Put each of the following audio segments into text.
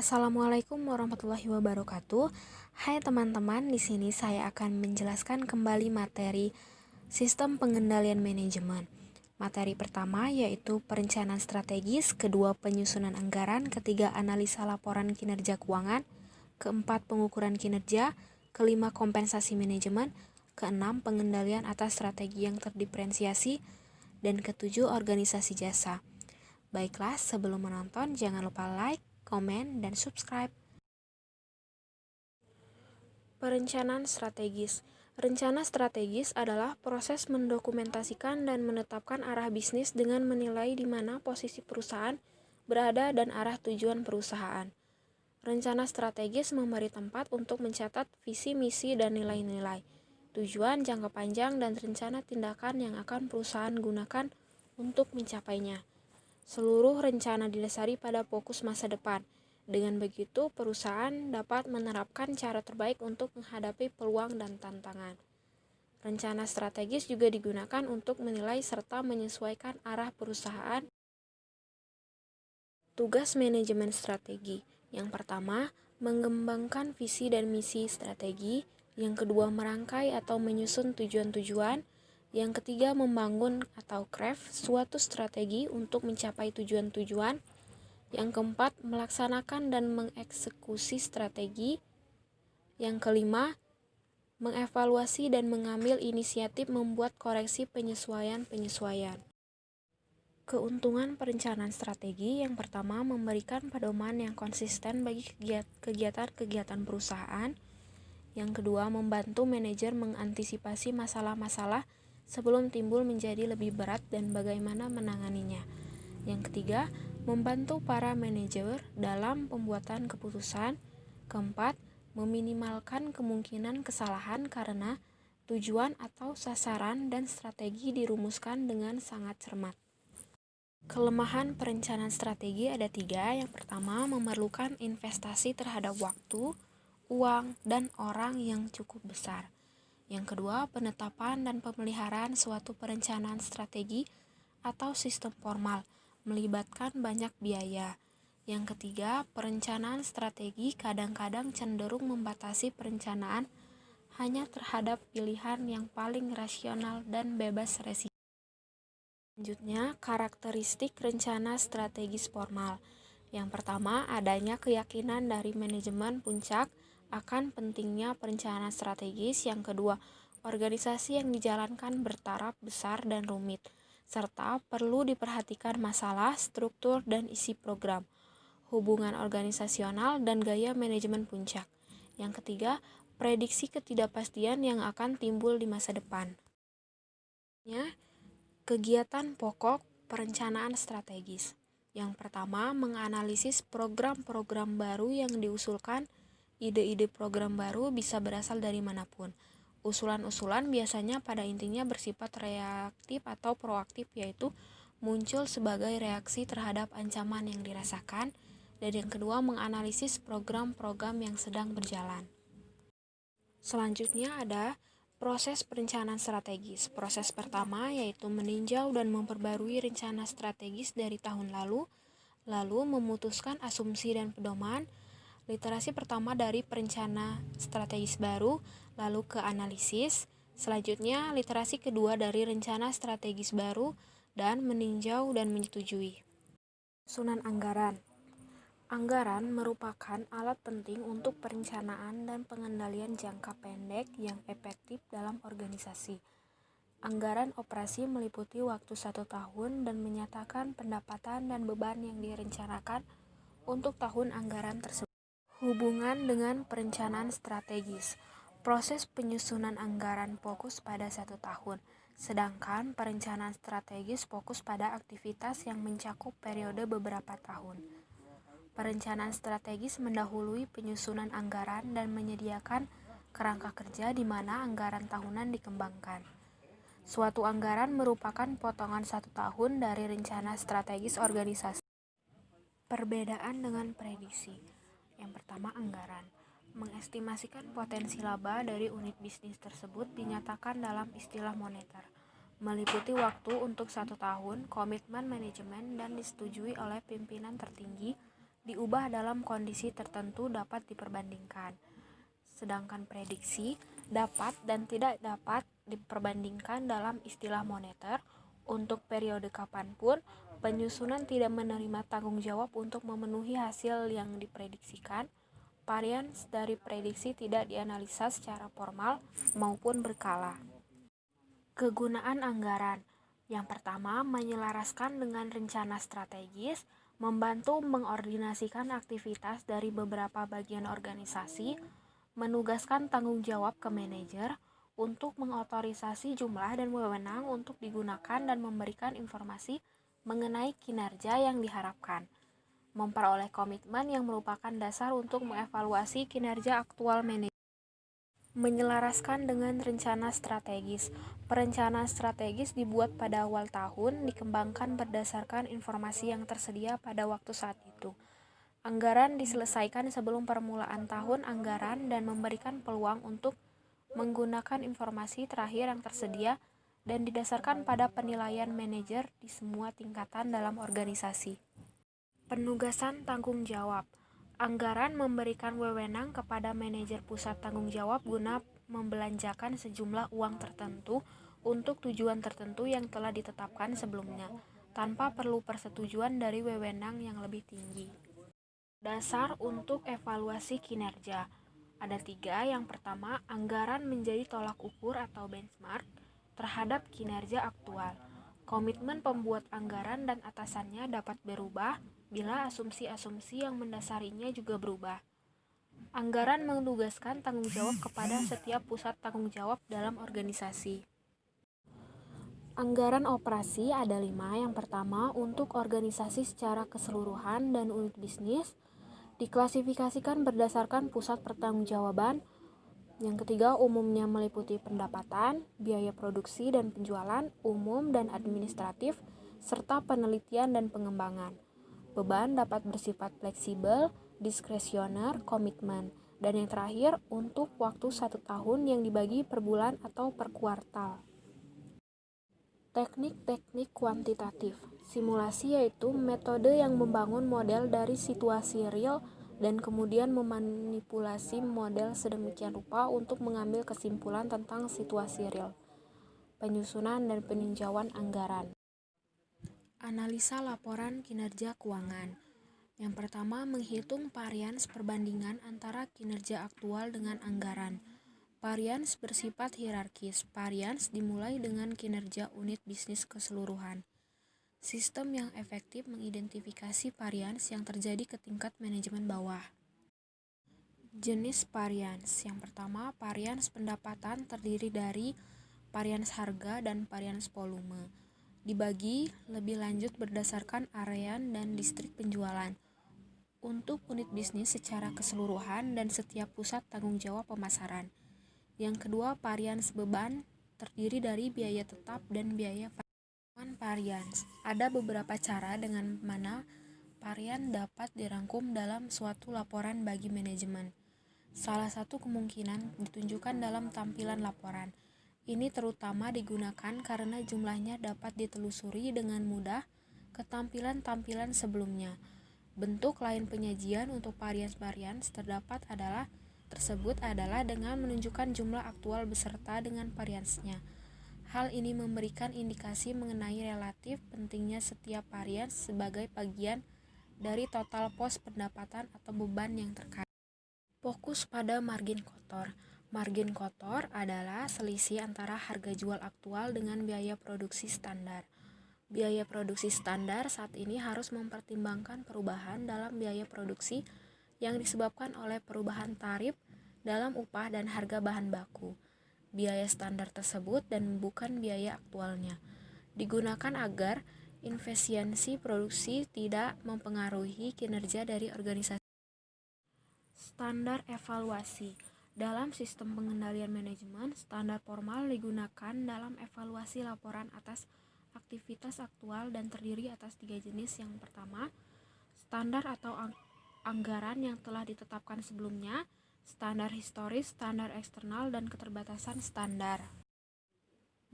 Assalamualaikum warahmatullahi wabarakatuh. Hai teman-teman, di sini saya akan menjelaskan kembali materi Sistem Pengendalian Manajemen. Materi pertama yaitu perencanaan strategis, kedua penyusunan anggaran, ketiga analisa laporan kinerja keuangan, keempat pengukuran kinerja, kelima kompensasi manajemen, keenam pengendalian atas strategi yang terdiferensiasi, dan ketujuh organisasi jasa. Baiklah, sebelum menonton jangan lupa like, komen, dan subscribe. Perencanaan strategis. Rencana strategis adalah proses mendokumentasikan dan menetapkan arah bisnis dengan menilai di mana posisi perusahaan berada dan arah tujuan perusahaan. Rencana strategis memberi tempat untuk mencatat visi, misi, dan nilai-nilai, tujuan jangka panjang, dan rencana tindakan yang akan perusahaan gunakan untuk mencapainya. Seluruh rencana didasari pada fokus masa depan. Dengan begitu, perusahaan dapat menerapkan cara terbaik untuk menghadapi peluang dan tantangan. Rencana strategis juga digunakan untuk menilai serta menyesuaikan arah perusahaan. Tugas manajemen strategi. Yang pertama, mengembangkan visi dan misi strategi. Yang kedua, merangkai atau menyusun tujuan-tujuan. Yang ketiga, membangun atau craft suatu strategi untuk mencapai tujuan-tujuan. Yang keempat, melaksanakan dan mengeksekusi strategi. Yang kelima, mengevaluasi dan mengambil inisiatif membuat koreksi penyesuaian-penyesuaian. Keuntungan perencanaan strategi yang pertama, memberikan pedoman yang konsisten bagi kegiatan-kegiatan perusahaan. Yang kedua, membantu manajer mengantisipasi masalah-masalah sebelum timbul menjadi lebih berat dan bagaimana menanganinya. Yang ketiga, membantu para manajer dalam pembuatan keputusan. Keempat, meminimalkan kemungkinan kesalahan karena tujuan atau sasaran dan strategi dirumuskan dengan sangat cermat. Kelemahan perencanaan strategi ada 3. Yang pertama, memerlukan investasi terhadap waktu, uang, dan orang yang cukup besar. Yang kedua, penetapan dan pemeliharaan suatu perencanaan strategi atau sistem formal melibatkan banyak biaya. Yang ketiga, perencanaan strategi kadang-kadang cenderung membatasi perencanaan hanya terhadap pilihan yang paling rasional dan bebas resiko. Selanjutnya, karakteristik rencana strategis formal. Yang pertama, adanya keyakinan dari manajemen puncak akan pentingnya perencanaan strategis. Yang kedua, organisasi yang dijalankan bertaraf besar dan rumit, serta perlu diperhatikan masalah, struktur, dan isi program, hubungan organisasional, dan gaya manajemen puncak. Yang ketiga, prediksi ketidakpastian yang akan timbul di masa depan. Kegiatan pokok perencanaan strategis. Yang pertama, menganalisis program-program baru yang diusulkan. Ide-ide program baru bisa berasal dari manapun. Usulan-usulan biasanya pada intinya bersifat reaktif atau proaktif, yaitu muncul sebagai reaksi terhadap ancaman yang dirasakan. Dan yang kedua, menganalisis program-program yang sedang berjalan. Selanjutnya ada proses perencanaan strategis. Proses pertama yaitu meninjau dan memperbarui rencana strategis dari tahun lalu memutuskan asumsi dan pedoman. Literasi pertama dari perencana strategis baru, lalu ke analisis. Selanjutnya, literasi kedua dari rencana strategis baru, dan meninjau dan menyetujui. Susunan anggaran. Anggaran merupakan alat penting untuk perencanaan dan pengendalian jangka pendek yang efektif dalam organisasi. Anggaran operasi meliputi waktu 1 tahun dan menyatakan pendapatan dan beban yang direncanakan untuk tahun anggaran tersebut. Hubungan dengan perencanaan strategis. Proses penyusunan anggaran fokus pada 1 tahun, sedangkan perencanaan strategis fokus pada aktivitas yang mencakup periode beberapa tahun. Perencanaan strategis mendahului penyusunan anggaran dan menyediakan kerangka kerja di mana anggaran tahunan dikembangkan. Suatu anggaran merupakan potongan 1 tahun dari rencana strategis organisasi. Perbedaan dengan prediksi. Yang pertama, anggaran. Mengestimasikan potensi laba dari unit bisnis tersebut dinyatakan dalam istilah moneter. Meliputi waktu untuk 1 tahun, komitmen manajemen, dan disetujui oleh pimpinan tertinggi diubah dalam kondisi tertentu dapat diperbandingkan. Sedangkan prediksi dapat dan tidak dapat diperbandingkan dalam istilah moneter. Untuk periode kapanpun, penyusunan tidak menerima tanggung jawab untuk memenuhi hasil yang diprediksikan. Varians dari prediksi tidak dianalisa secara formal maupun berkala. Kegunaan anggaran. Yang pertama, menyelaraskan dengan rencana strategis, membantu mengordinasikan aktivitas dari beberapa bagian organisasi, menugaskan tanggung jawab ke manajer untuk mengotorisasi jumlah dan wewenang untuk digunakan dan memberikan informasi mengenai kinerja yang diharapkan, memperoleh komitmen yang merupakan dasar untuk mengevaluasi kinerja aktual manajer. Menyelaraskan dengan rencana strategis. Perencanaan strategis dibuat pada awal tahun, dikembangkan berdasarkan informasi yang tersedia pada waktu saat itu. Anggaran diselesaikan sebelum permulaan tahun anggaran dan memberikan peluang untuk menggunakan informasi terakhir yang tersedia dan didasarkan pada penilaian manajer di semua tingkatan dalam organisasi. Penugasan tanggung jawab. Anggaran memberikan wewenang kepada manajer pusat tanggung jawab guna membelanjakan sejumlah uang tertentu untuk tujuan tertentu yang telah ditetapkan sebelumnya, tanpa perlu persetujuan dari wewenang yang lebih tinggi. Dasar untuk evaluasi kinerja. Ada 3. Yang pertama, anggaran menjadi tolak ukur atau benchmark terhadap kinerja aktual. Komitmen pembuat anggaran dan atasannya dapat berubah bila asumsi-asumsi yang mendasarinya juga berubah. Anggaran menugaskan tanggung jawab kepada setiap pusat tanggung jawab dalam organisasi. Anggaran operasi ada 5. Yang pertama, untuk organisasi secara keseluruhan dan unit bisnis, diklasifikasikan berdasarkan pusat pertanggungjawaban. Yang ketiga, umumnya meliputi pendapatan, biaya produksi dan penjualan, umum dan administratif, serta penelitian dan pengembangan. Beban dapat bersifat fleksibel, diskresioner, komitmen. Dan yang terakhir, untuk waktu 1 tahun yang dibagi per bulan atau per kuartal. Teknik-teknik kuantitatif. Simulasi yaitu metode yang membangun model dari situasi real dan kemudian memanipulasi model sedemikian rupa untuk mengambil kesimpulan tentang situasi real. Penyusunan dan peninjauan anggaran. Analisa laporan kinerja keuangan. Yang pertama, menghitung varians perbandingan antara kinerja aktual dengan anggaran. Varians bersifat hierarkis. Varians dimulai dengan kinerja unit bisnis keseluruhan. Sistem yang efektif mengidentifikasi varians yang terjadi ke tingkat manajemen bawah. Jenis varians. Yang pertama, varians pendapatan terdiri dari varians harga dan varians volume. Dibagi lebih lanjut berdasarkan area dan distrik penjualan. Untuk unit bisnis secara keseluruhan dan setiap pusat tanggung jawab pemasaran. Yang kedua, varians beban terdiri dari biaya tetap dan biaya varians. Ada beberapa cara dengan mana varian dapat dirangkum dalam suatu laporan bagi manajemen. Salah satu kemungkinan ditunjukkan dalam tampilan laporan. Ini terutama digunakan karena jumlahnya dapat ditelusuri dengan mudah ke tampilan-tampilan sebelumnya. Bentuk lain penyajian untuk varians-varians tersebut adalah dengan menunjukkan jumlah aktual beserta dengan variansnya. Hal ini memberikan indikasi mengenai relatif pentingnya setiap varians sebagai bagian dari total pos pendapatan atau beban yang terkait. Fokus pada margin kotor. Margin kotor adalah selisih antara harga jual aktual dengan biaya produksi standar. Biaya produksi standar saat ini harus mempertimbangkan perubahan dalam biaya produksi yang disebabkan oleh perubahan tarif dalam upah dan harga bahan baku. Biaya standar tersebut dan bukan biaya aktualnya digunakan agar efisiensi produksi tidak mempengaruhi kinerja dari organisasi. Standar evaluasi. Dalam sistem pengendalian manajemen, standar formal digunakan dalam evaluasi laporan atas aktivitas aktual dan terdiri atas 3 jenis. Yang pertama, standar atau anggaran yang telah ditetapkan sebelumnya, standar historis, standar eksternal, dan keterbatasan standar.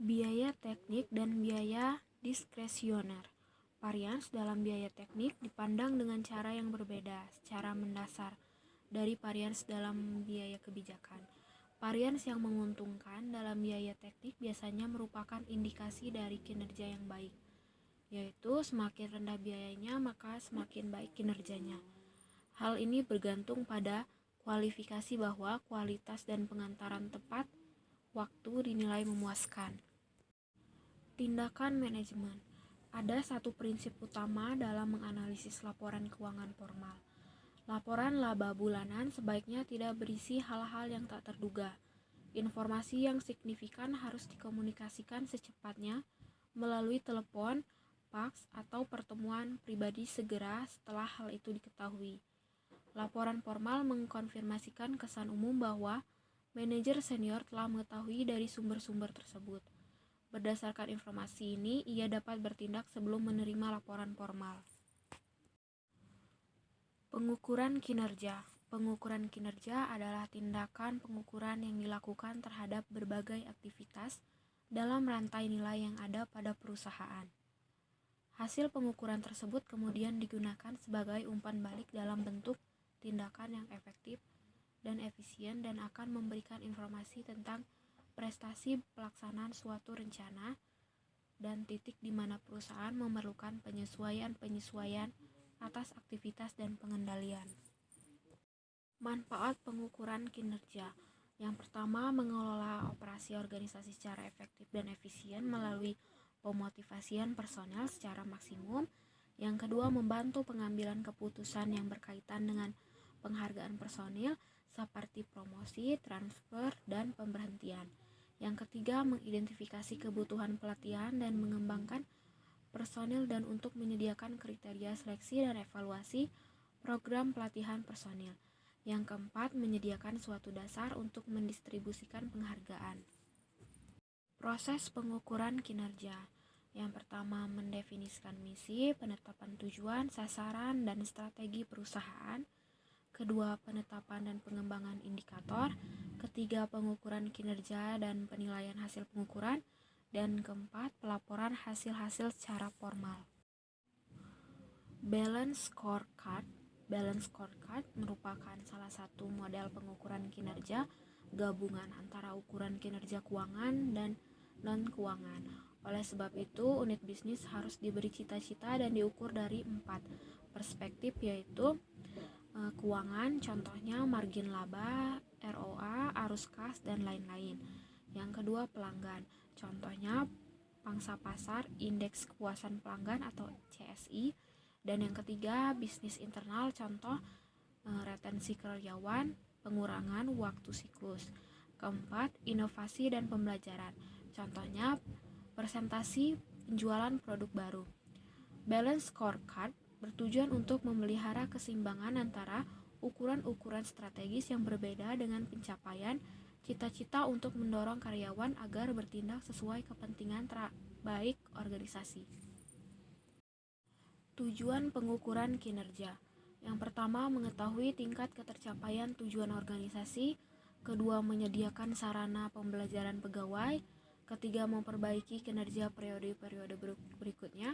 Biaya teknik dan biaya diskresioner. Varians dalam biaya teknik dipandang dengan cara yang berbeda secara mendasar dari varians dalam biaya kebijakan. Varians yang menguntungkan dalam biaya teknik biasanya merupakan indikasi dari kinerja yang baik, yaitu semakin rendah biayanya maka semakin baik kinerjanya. Hal ini bergantung pada kualifikasi bahwa kualitas dan pengantaran tepat waktu dinilai memuaskan. Tindakan manajemen. Ada satu prinsip utama dalam menganalisis laporan keuangan formal. Laporan laba bulanan sebaiknya tidak berisi hal-hal yang tak terduga. Informasi yang signifikan harus dikomunikasikan secepatnya melalui telepon, fax, atau pertemuan pribadi segera setelah hal itu diketahui. Laporan formal mengkonfirmasikan kesan umum bahwa manajer senior telah mengetahui dari sumber-sumber tersebut. Berdasarkan informasi ini, ia dapat bertindak sebelum menerima laporan formal. Pengukuran kinerja. Pengukuran kinerja adalah tindakan pengukuran yang dilakukan terhadap berbagai aktivitas dalam rantai nilai yang ada pada perusahaan. Hasil pengukuran tersebut kemudian digunakan sebagai umpan balik dalam bentuk tindakan yang efektif dan efisien dan akan memberikan informasi tentang prestasi pelaksanaan suatu rencana dan titik di mana perusahaan memerlukan penyesuaian atas aktivitas dan pengendalian. Manfaat pengukuran kinerja. Yang pertama, mengelola operasi organisasi secara efektif dan efisien melalui pemotivasian personel secara maksimum. Yang kedua, membantu pengambilan keputusan yang berkaitan dengan penghargaan personil seperti promosi, transfer, dan pemberhentian. Yang ketiga, mengidentifikasi kebutuhan pelatihan dan mengembangkan personil dan untuk menyediakan kriteria seleksi dan evaluasi program pelatihan personil. Yang keempat, menyediakan suatu dasar untuk mendistribusikan penghargaan. Proses pengukuran kinerja. Yang pertama, mendefinisikan misi, penetapan tujuan, sasaran, dan strategi perusahaan. Kedua, penetapan dan pengembangan indikator. Ketiga, pengukuran kinerja dan penilaian hasil pengukuran. Dan keempat, pelaporan hasil-hasil secara formal. Balance scorecard. Balance scorecard merupakan salah satu model pengukuran kinerja gabungan antara ukuran kinerja keuangan dan non-keuangan. Oleh sebab itu, unit bisnis harus diberi cita-cita dan diukur dari 4 perspektif, yaitu keuangan, contohnya margin laba, ROA, arus kas, dan lain-lain. Yang kedua, pelanggan, contohnya pangsa pasar, indeks kepuasan pelanggan atau CSI. Dan yang ketiga, bisnis internal, contoh retensi karyawan, pengurangan waktu siklus. Keempat, inovasi dan pembelajaran, contohnya presentasi penjualan produk baru. Balance scorecard bertujuan untuk memelihara keseimbangan antara ukuran-ukuran strategis yang berbeda dengan pencapaian cita-cita untuk mendorong karyawan agar bertindak sesuai kepentingan terbaik organisasi. Tujuan pengukuran kinerja. Yang pertama, mengetahui tingkat ketercapaian tujuan organisasi. Kedua, menyediakan sarana pembelajaran pegawai. Ketiga, memperbaiki kinerja periode-periode berikutnya.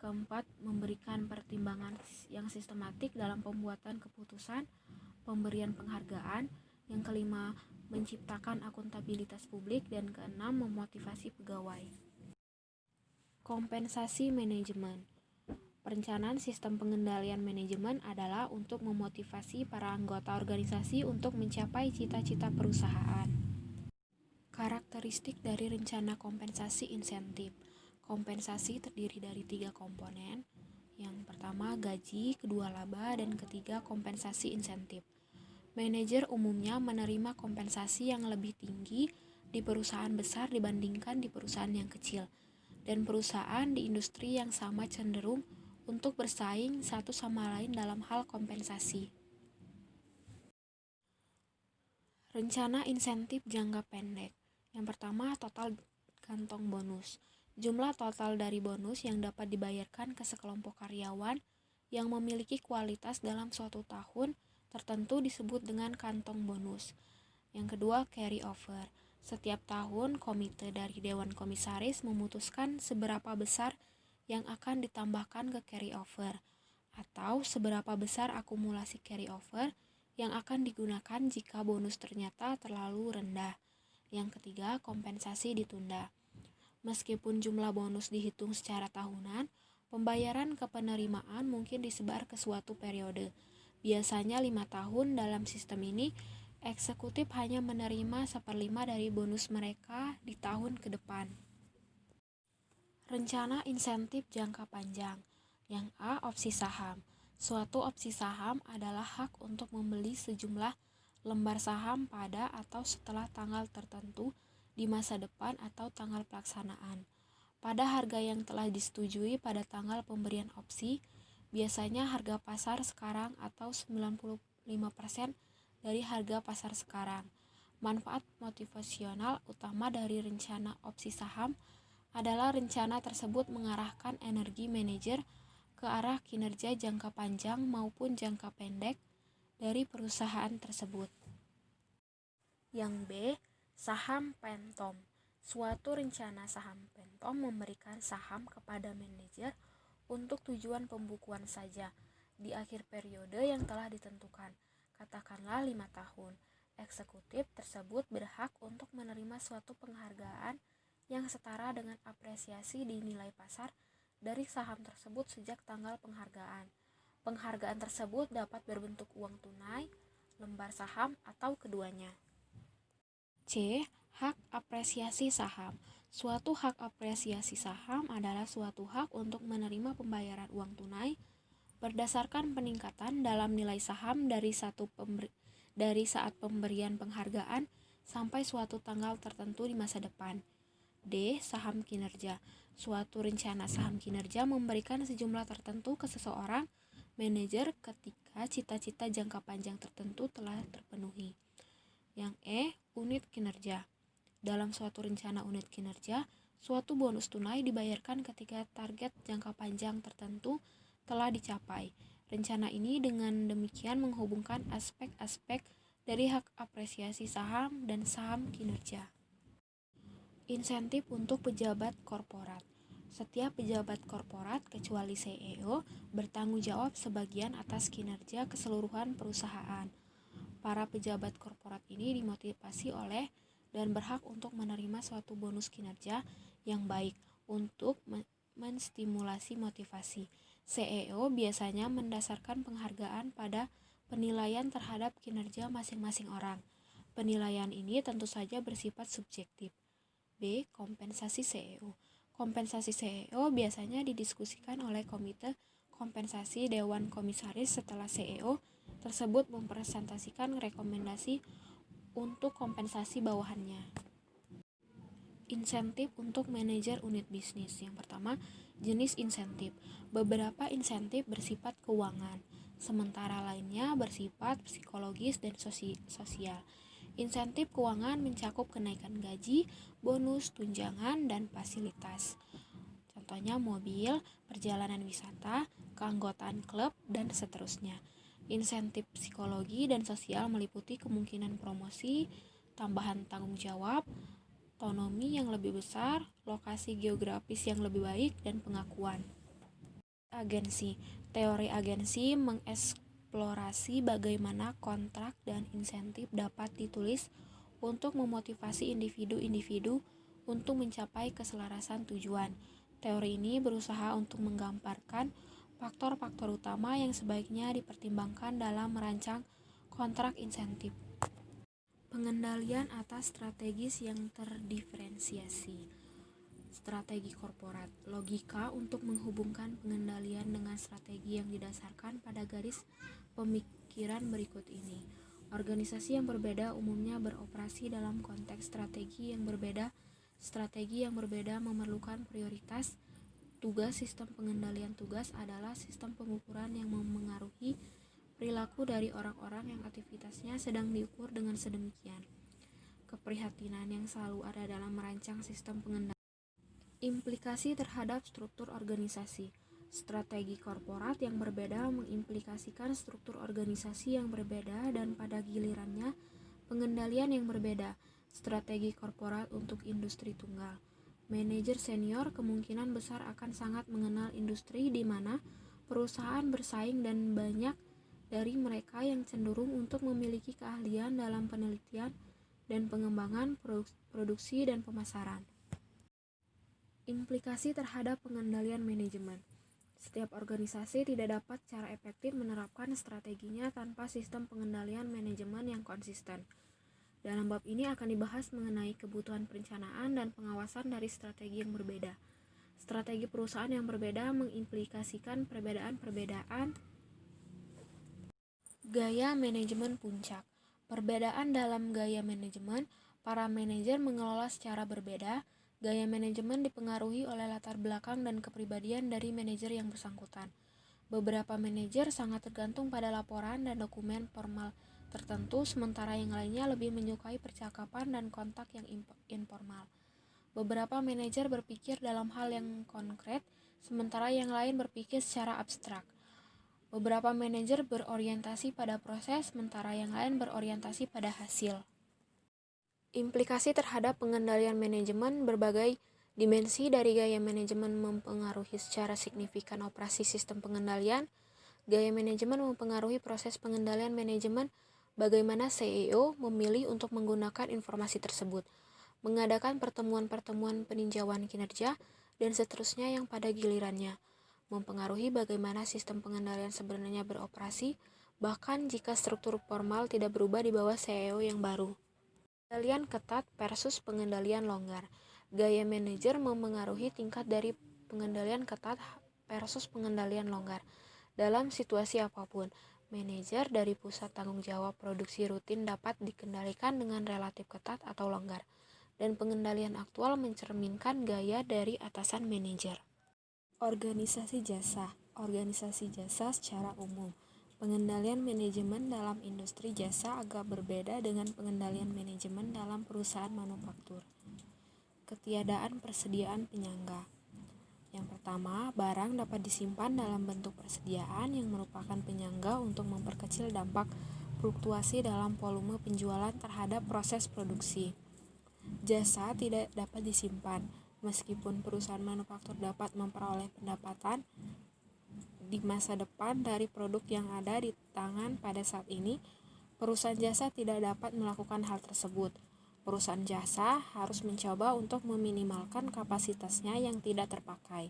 Keempat, memberikan pertimbangan yang sistematik dalam pembuatan keputusan, pemberian penghargaan. Yang kelima, menciptakan akuntabilitas publik. Dan keenam, memotivasi pegawai. Kompensasi manajemen. Perencanaan sistem pengendalian manajemen adalah untuk memotivasi para anggota organisasi untuk mencapai cita-cita perusahaan. Karakteristik dari rencana kompensasi insentif. Kompensasi terdiri dari 3 komponen. Yang pertama gaji, kedua laba, dan ketiga kompensasi insentif. Manajer umumnya menerima kompensasi yang lebih tinggi di perusahaan besar dibandingkan di perusahaan yang kecil. Dan perusahaan di industri yang sama cenderung untuk bersaing satu sama lain dalam hal kompensasi. Rencana insentif jangka pendek. Yang pertama, total kantong bonus. Jumlah total dari bonus yang dapat dibayarkan ke sekelompok karyawan yang memiliki kualitas dalam suatu tahun tertentu disebut dengan kantong bonus. Yang kedua, carry over. Setiap tahun, komite dari Dewan Komisaris memutuskan seberapa besar yang akan ditambahkan ke carryover, atau seberapa besar akumulasi carryover yang akan digunakan jika bonus ternyata terlalu rendah. Yang ketiga, kompensasi ditunda. Meskipun jumlah bonus dihitung secara tahunan, pembayaran ke penerimaan mungkin disebar ke suatu periode. Biasanya 5 tahun. Dalam sistem ini, eksekutif hanya menerima 1/5 dari bonus mereka di tahun ke depan. Rencana insentif jangka panjang. Yang A, opsi saham. Suatu opsi saham adalah hak untuk membeli sejumlah lembar saham pada atau setelah tanggal tertentu di masa depan atau tanggal pelaksanaan, pada harga yang telah disetujui pada tanggal pemberian opsi, biasanya harga pasar sekarang atau 95% dari harga pasar sekarang. Manfaat motivasional utama dari rencana opsi saham adalah rencana tersebut mengarahkan energi manajer ke arah kinerja jangka panjang maupun jangka pendek dari perusahaan tersebut. Yang B, saham phantom. Suatu rencana saham phantom memberikan saham kepada manajer untuk tujuan pembukuan saja di akhir periode yang telah ditentukan, katakanlah 5 tahun. Eksekutif tersebut berhak untuk menerima suatu penghargaan yang setara dengan apresiasi di nilai pasar dari saham tersebut sejak tanggal penghargaan. Penghargaan tersebut dapat berbentuk uang tunai, lembar saham, atau keduanya. C. Hak apresiasi saham. Suatu hak apresiasi saham adalah suatu hak untuk menerima pembayaran uang tunai berdasarkan peningkatan dalam nilai saham dari saat pemberian penghargaan sampai suatu tanggal tertentu di masa depan. D. Saham kinerja. Suatu rencana saham kinerja memberikan sejumlah tertentu ke seseorang manajer ketika cita-cita jangka panjang tertentu telah terpenuhi. Yang E, unit kinerja. Dalam suatu rencana unit kinerja, suatu bonus tunai dibayarkan ketika target jangka panjang tertentu telah dicapai. Rencana ini dengan demikian menghubungkan aspek-aspek dari hak apresiasi saham dan saham kinerja. Insentif untuk pejabat korporat. Setiap pejabat korporat kecuali CEO bertanggung jawab sebagian atas kinerja keseluruhan perusahaan. Para pejabat korporat ini dimotivasi oleh dan berhak untuk menerima suatu bonus kinerja yang baik untuk menstimulasi motivasi. CEO biasanya mendasarkan penghargaan pada penilaian terhadap kinerja masing-masing orang. Penilaian ini tentu saja bersifat subjektif. B. Kompensasi CEO. Kompensasi CEO biasanya didiskusikan oleh komite kompensasi Dewan Komisaris setelah CEO tersebut mempresentasikan rekomendasi untuk kompensasi bawahannya. Insentif untuk manajer unit bisnis. Yang pertama, jenis insentif. Beberapa insentif bersifat keuangan, sementara lainnya bersifat psikologis dan sosial. Insentif keuangan mencakup kenaikan gaji, bonus, tunjangan, dan fasilitas. Contohnya mobil, perjalanan wisata, keanggotaan klub, dan seterusnya. Insentif psikologi dan sosial meliputi kemungkinan promosi, tambahan tanggung jawab, otonomi yang lebih besar, lokasi geografis yang lebih baik, dan pengakuan. Agensi. Teori agensi mengeksplorasi bagaimana kontrak dan insentif dapat ditulis untuk memotivasi individu-individu untuk mencapai keselarasan tujuan. Teori ini berusaha untuk menggambarkan faktor-faktor utama yang sebaiknya dipertimbangkan dalam merancang kontrak insentif. Pengendalian atas strategis yang terdiferensiasi. Strategi korporat. Logika untuk menghubungkan pengendalian dengan strategi yang didasarkan pada garis pemikiran berikut ini. Organisasi yang berbeda umumnya beroperasi dalam konteks strategi yang berbeda. Strategi yang berbeda memerlukan prioritas. Tugas sistem pengendalian tugas adalah sistem pengukuran yang memengaruhi perilaku dari orang-orang yang aktivitasnya sedang diukur dengan sedemikian. Keprihatinan yang selalu ada dalam merancang sistem pengendalian. Implikasi terhadap struktur organisasi. Strategi korporat yang berbeda mengimplikasikan struktur organisasi yang berbeda dan pada gilirannya pengendalian yang berbeda. Strategi korporat untuk industri tunggal. Manajer senior kemungkinan besar akan sangat mengenal industri di mana perusahaan bersaing dan banyak dari mereka yang cenderung untuk memiliki keahlian dalam penelitian dan pengembangan produksi dan pemasaran. Implikasi terhadap pengendalian manajemen. Setiap organisasi tidak dapat secara efektif menerapkan strateginya tanpa sistem pengendalian manajemen yang konsisten. Dalam bab ini akan dibahas mengenai kebutuhan perencanaan dan pengawasan dari strategi yang berbeda. Strategi perusahaan yang berbeda mengimplikasikan perbedaan gaya manajemen puncak. Perbedaan dalam gaya manajemen, para manajer mengelola secara berbeda. Gaya manajemen dipengaruhi oleh latar belakang dan kepribadian dari manajer yang bersangkutan. Beberapa manajer sangat tergantung pada laporan dan dokumen formal tertentu, sementara yang lainnya lebih menyukai percakapan dan kontak yang informal. Beberapa manajer berpikir dalam hal yang konkret, sementara yang lain berpikir secara abstrak. Beberapa manajer berorientasi pada proses, sementara yang lain berorientasi pada hasil. Implikasi terhadap pengendalian manajemen. Berbagai dimensi dari gaya manajemen mempengaruhi secara signifikan operasi sistem pengendalian. Gaya manajemen mempengaruhi proses pengendalian manajemen. Bagaimana CEO memilih untuk menggunakan informasi tersebut, mengadakan pertemuan-pertemuan peninjauan kinerja, dan seterusnya yang pada gilirannya mempengaruhi bagaimana sistem pengendalian sebenarnya beroperasi, bahkan jika struktur formal tidak berubah di bawah CEO yang baru. Pengendalian ketat versus pengendalian longgar. Gaya manajer mempengaruhi tingkat dari pengendalian ketat versus pengendalian longgar. Dalam situasi apapun, manajer dari pusat tanggung jawab produksi rutin dapat dikendalikan dengan relatif ketat atau longgar, dan pengendalian aktual mencerminkan gaya dari atasan manajer. Organisasi jasa. Organisasi jasa secara umum. Pengendalian manajemen dalam industri jasa agak berbeda dengan pengendalian manajemen dalam perusahaan manufaktur. Ketiadaan persediaan penyangga. Yang pertama, barang dapat disimpan dalam bentuk persediaan yang merupakan penyangga untuk memperkecil dampak fluktuasi dalam volume penjualan terhadap proses produksi. Jasa tidak dapat disimpan. Meskipun perusahaan manufaktur dapat memperoleh pendapatan di masa depan dari produk yang ada di tangan pada saat ini, perusahaan jasa tidak dapat melakukan hal tersebut. Perusahaan jasa harus mencoba untuk meminimalkan kapasitasnya yang tidak terpakai.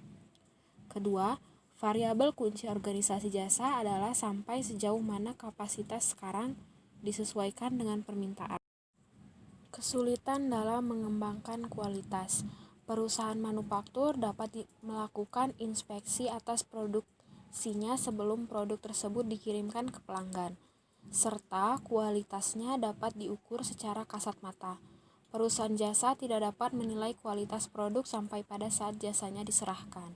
Kedua, variabel kunci organisasi jasa adalah sampai sejauh mana kapasitas sekarang disesuaikan dengan permintaan. Kesulitan dalam mengembangkan kualitas. Perusahaan manufaktur dapat melakukan inspeksi atas produksinya sebelum produk tersebut dikirimkan ke pelanggan, serta kualitasnya dapat diukur secara kasat mata. Perusahaan jasa tidak dapat menilai kualitas produk sampai pada saat jasanya diserahkan,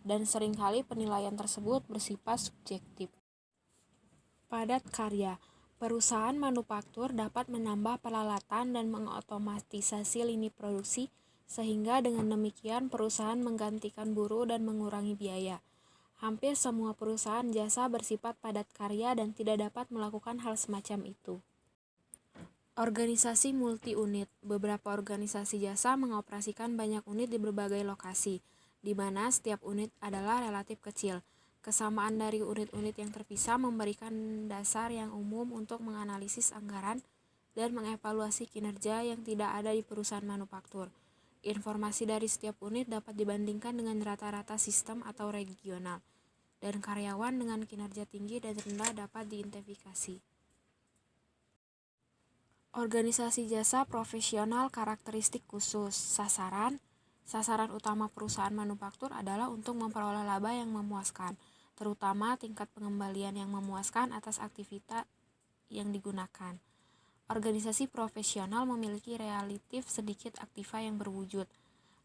dan seringkali penilaian tersebut bersifat subjektif. Padat karya. Perusahaan manufaktur dapat menambah peralatan dan mengotomatisasi lini produksi, sehingga dengan demikian perusahaan menggantikan buruh dan mengurangi biaya. Hampir semua perusahaan jasa bersifat padat karya dan tidak dapat melakukan hal semacam itu. Organisasi multi-unit. Beberapa organisasi jasa mengoperasikan banyak unit di berbagai lokasi, di mana setiap unit adalah relatif kecil. Kesamaan dari unit-unit yang terpisah memberikan dasar yang umum untuk menganalisis anggaran dan mengevaluasi kinerja yang tidak ada di perusahaan manufaktur. Informasi dari setiap unit dapat dibandingkan dengan rata-rata sistem atau regional, dan karyawan dengan kinerja tinggi dan rendah dapat diidentifikasi. Organisasi jasa profesional karakteristik khusus. Sasaran utama perusahaan manufaktur adalah untuk memperoleh laba yang memuaskan, terutama tingkat pengembalian yang memuaskan atas aktivitas yang digunakan. Organisasi profesional memiliki relatif sedikit aktiva yang berwujud.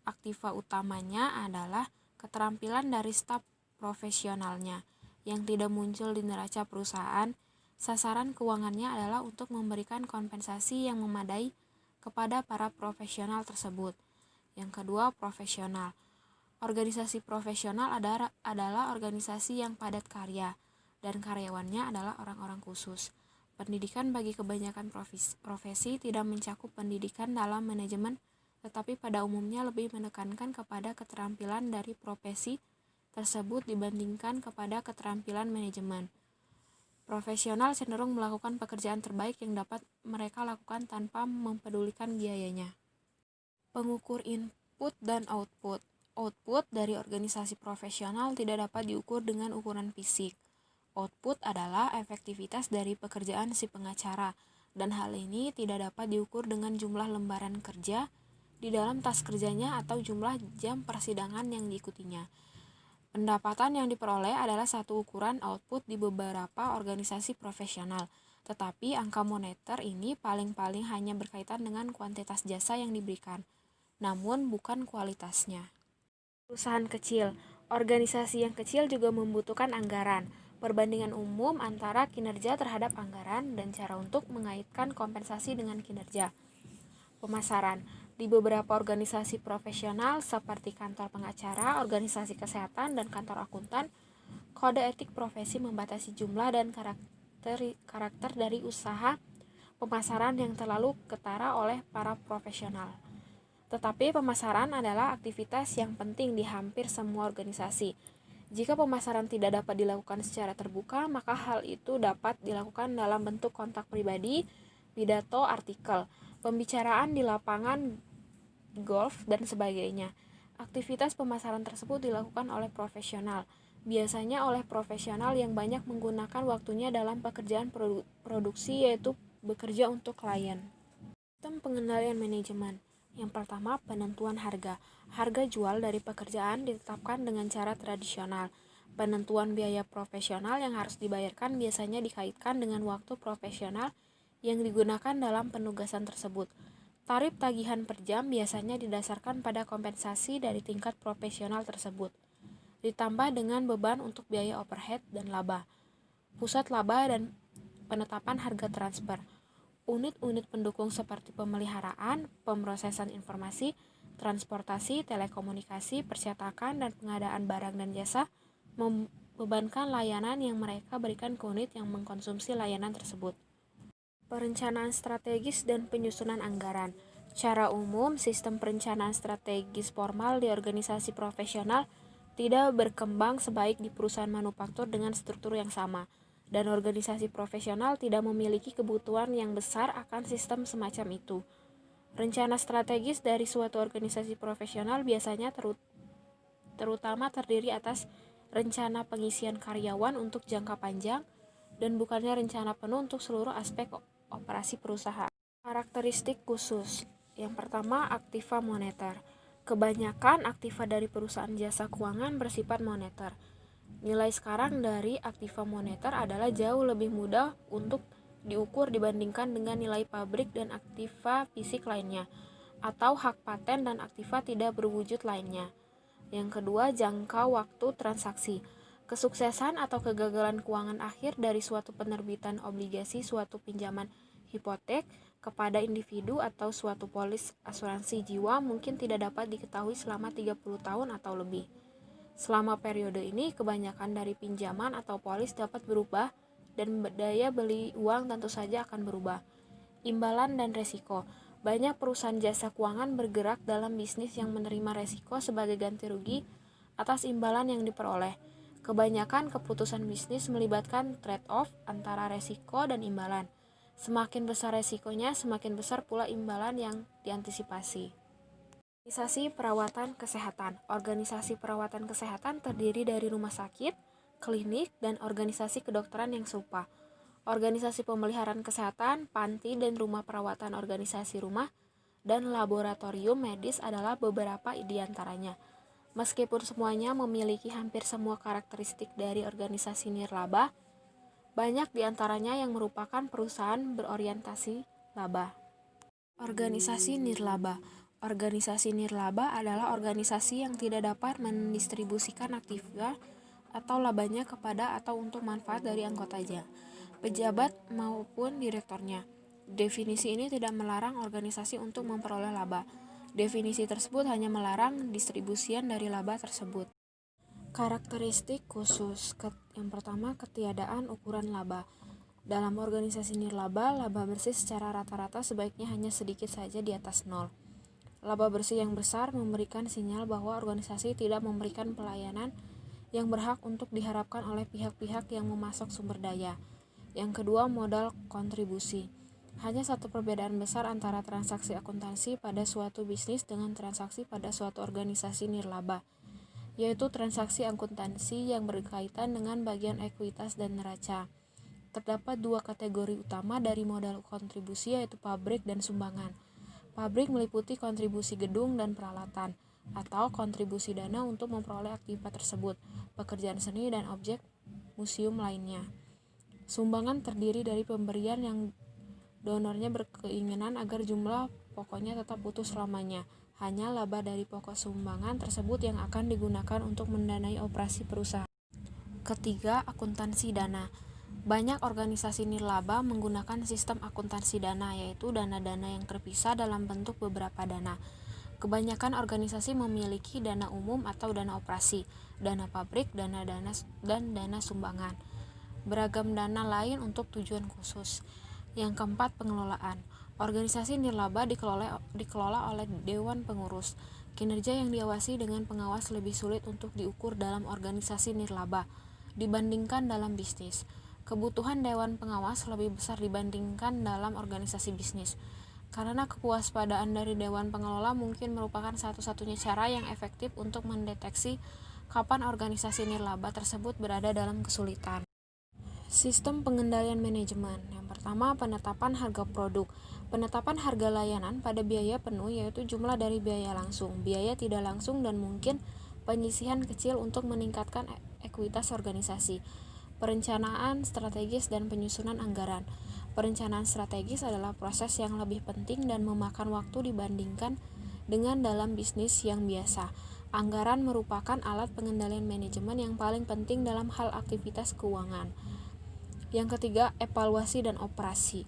Aktiva utamanya adalah keterampilan dari staf profesionalnya yang tidak muncul di neraca perusahaan. Sasaran keuangannya adalah untuk memberikan kompensasi yang memadai kepada para profesional tersebut. Yang kedua, profesional. Organisasi profesional adalah organisasi yang padat karya, dan karyawannya adalah orang-orang khusus. Pendidikan bagi kebanyakan profesi tidak mencakup pendidikan dalam manajemen, tetapi pada umumnya lebih menekankan kepada keterampilan dari profesi tersebut dibandingkan kepada keterampilan manajemen. Profesional cenderung melakukan pekerjaan terbaik yang dapat mereka lakukan tanpa mempedulikan biayanya. Pengukur input dan output. Output dari organisasi profesional tidak dapat diukur dengan ukuran fisik. Output adalah efektivitas dari pekerjaan si pengacara, dan hal ini tidak dapat diukur dengan jumlah lembaran kerja di dalam tas kerjanya atau jumlah jam persidangan yang diikutinya. Pendapatan yang diperoleh adalah satu ukuran output di beberapa organisasi profesional, tetapi angka moneter ini paling-paling hanya berkaitan dengan kuantitas jasa yang diberikan, namun bukan kualitasnya. Perusahaan kecil. Organisasi yang kecil juga membutuhkan anggaran. Perbandingan umum antara kinerja terhadap anggaran dan cara untuk mengaitkan kompensasi dengan kinerja. Pemasaran. Di beberapa organisasi profesional seperti kantor pengacara, organisasi kesehatan, dan kantor akuntan, kode etik profesi membatasi jumlah dan karakter dari usaha pemasaran yang terlalu ketara oleh para profesional. Tetapi pemasaran adalah aktivitas yang penting di hampir semua organisasi. Jika pemasaran tidak dapat dilakukan secara terbuka, maka hal itu dapat dilakukan dalam bentuk kontak pribadi, pidato, artikel, pembicaraan di lapangan golf, dan sebagainya. Aktivitas pemasaran tersebut dilakukan oleh profesional, biasanya oleh profesional yang banyak menggunakan waktunya dalam pekerjaan produksi, yaitu bekerja untuk klien. Sistem pengendalian manajemen. Yang pertama, penentuan harga. Harga jual dari pekerjaan ditetapkan dengan cara tradisional. Penentuan biaya profesional yang harus dibayarkan biasanya dikaitkan dengan waktu profesional yang digunakan dalam penugasan tersebut. Tarif tagihan per jam biasanya didasarkan pada kompensasi dari tingkat profesional tersebut, ditambah dengan beban untuk biaya overhead dan laba. Pusat laba dan penetapan harga transfer. Unit-unit pendukung seperti pemeliharaan, pemrosesan informasi, transportasi, telekomunikasi, percetakan, dan pengadaan barang dan jasa membebankan layanan yang mereka berikan ke unit yang mengkonsumsi layanan tersebut. Perencanaan strategis dan penyusunan anggaran. Secara umum, sistem perencanaan strategis formal di organisasi profesional tidak berkembang sebaik di perusahaan manufaktur dengan struktur yang sama, dan organisasi profesional tidak memiliki kebutuhan yang besar akan sistem semacam itu. Rencana strategis dari suatu organisasi profesional biasanya terutama terdiri atas rencana pengisian karyawan untuk jangka panjang dan bukannya rencana penuh untuk seluruh aspek operasi perusahaan. Karakteristik khusus. Yang pertama, aktiva moneter. Kebanyakan aktiva dari perusahaan jasa keuangan bersifat moneter. Nilai sekarang dari aktiva moneter adalah jauh lebih mudah untuk diukur dibandingkan dengan nilai pabrik dan aktiva fisik lainnya, atau hak paten dan aktiva tidak berwujud lainnya. Yang kedua, jangka waktu transaksi. Kesuksesan atau kegagalan keuangan akhir dari suatu penerbitan obligasi, suatu pinjaman hipotek kepada individu, atau suatu polis asuransi jiwa mungkin tidak dapat diketahui selama 30 tahun atau lebih. Selama periode ini, kebanyakan dari pinjaman atau polis dapat berubah dan daya beli uang tentu saja akan berubah. Imbalan dan resiko. Banyak perusahaan jasa keuangan bergerak dalam bisnis yang menerima resiko sebagai ganti rugi atas imbalan yang diperoleh. Kebanyakan keputusan bisnis melibatkan trade-off antara resiko dan imbalan. Semakin besar resikonya, semakin besar pula imbalan yang diantisipasi. Organisasi perawatan kesehatan. Organisasi perawatan kesehatan terdiri dari rumah sakit, klinik, dan organisasi kedokteran yang serupa. Organisasi pemeliharaan kesehatan, panti, dan rumah perawatan organisasi rumah, dan laboratorium medis adalah beberapa di antaranya. Meskipun semuanya memiliki hampir semua karakteristik dari organisasi nirlaba, banyak di antaranya yang merupakan perusahaan berorientasi laba. Organisasi nirlaba. Organisasi nirlaba adalah organisasi yang tidak dapat mendistribusikan aktiva atau labanya kepada atau untuk manfaat dari anggotanya, pejabat maupun direkturnya. Definisi ini tidak melarang organisasi untuk memperoleh laba. Definisi tersebut hanya melarang distribusian dari laba tersebut. Karakteristik khusus. Yang pertama, ketiadaan ukuran laba. Dalam organisasi nirlaba, laba bersih secara rata-rata sebaiknya hanya sedikit saja di atas nol. Laba bersih yang besar memberikan sinyal bahwa organisasi tidak memberikan pelayanan yang berhak untuk diharapkan oleh pihak-pihak yang memasok sumber daya. Yang kedua, modal kontribusi. Hanya satu perbedaan besar antara transaksi akuntansi pada suatu bisnis dengan transaksi pada suatu organisasi nirlaba, yaitu transaksi akuntansi yang berkaitan dengan bagian ekuitas dan neraca. Terdapat dua kategori utama dari modal kontribusi, yaitu pabrik dan sumbangan. Pabrik meliputi kontribusi gedung dan peralatan, atau kontribusi dana untuk memperoleh aktivitas tersebut, pekerjaan seni dan objek museum lainnya. Sumbangan terdiri dari pemberian yang donornya berkeinginan agar jumlah pokoknya tetap utuh selamanya. Hanya laba dari pokok sumbangan tersebut yang akan digunakan untuk mendanai operasi perusahaan. Ketiga, akuntansi dana. Banyak organisasi nirlaba menggunakan sistem akuntansi dana, yaitu dana-dana yang terpisah dalam bentuk beberapa dana. Kebanyakan organisasi memiliki dana umum atau dana operasi, dana pabrik, dan dana sumbangan. Beragam dana lain untuk tujuan khusus. Yang keempat, pengelolaan. Organisasi nirlaba dikelola oleh Dewan Pengurus. Kinerja yang diawasi dengan pengawas lebih sulit untuk diukur dalam organisasi nirlaba dibandingkan dalam bisnis. Kebutuhan Dewan Pengawas lebih besar dibandingkan dalam organisasi bisnis. Karena kewaspadaan dari Dewan Pengelola mungkin merupakan satu-satunya cara yang efektif untuk mendeteksi kapan organisasi nirlaba tersebut berada dalam kesulitan. Sistem pengendalian manajemen. Yang pertama, penetapan harga produk. Penetapan harga layanan pada biaya penuh, yaitu jumlah dari biaya langsung, biaya tidak langsung, dan mungkin penyisihan kecil untuk meningkatkan ekuitas organisasi. Perencanaan strategis dan penyusunan anggaran. Perencanaan strategis adalah proses yang lebih penting dan memakan waktu dibandingkan dengan dalam bisnis yang biasa. Anggaran merupakan alat pengendalian manajemen yang paling penting dalam hal aktivitas keuangan. Yang ketiga, evaluasi dan operasi.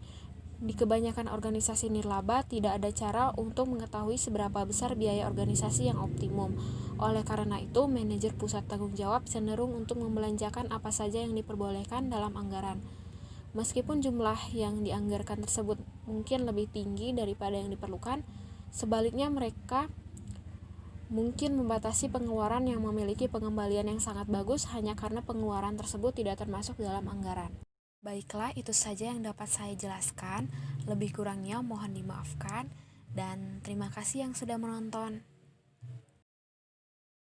Di kebanyakan organisasi nirlaba tidak ada cara untuk mengetahui seberapa besar biaya organisasi yang optimum. Oleh karena itu, manajer pusat tanggung jawab cenderung untuk membelanjakan apa saja yang diperbolehkan dalam anggaran. Meskipun jumlah yang dianggarkan tersebut mungkin lebih tinggi daripada yang diperlukan, sebaliknya mereka mungkin membatasi pengeluaran yang memiliki pengembalian yang sangat bagus hanya karena pengeluaran tersebut tidak termasuk dalam anggaran. Baiklah, itu saja yang dapat saya jelaskan. Lebih kurangnya mohon dimaafkan, dan terima kasih yang sudah menonton.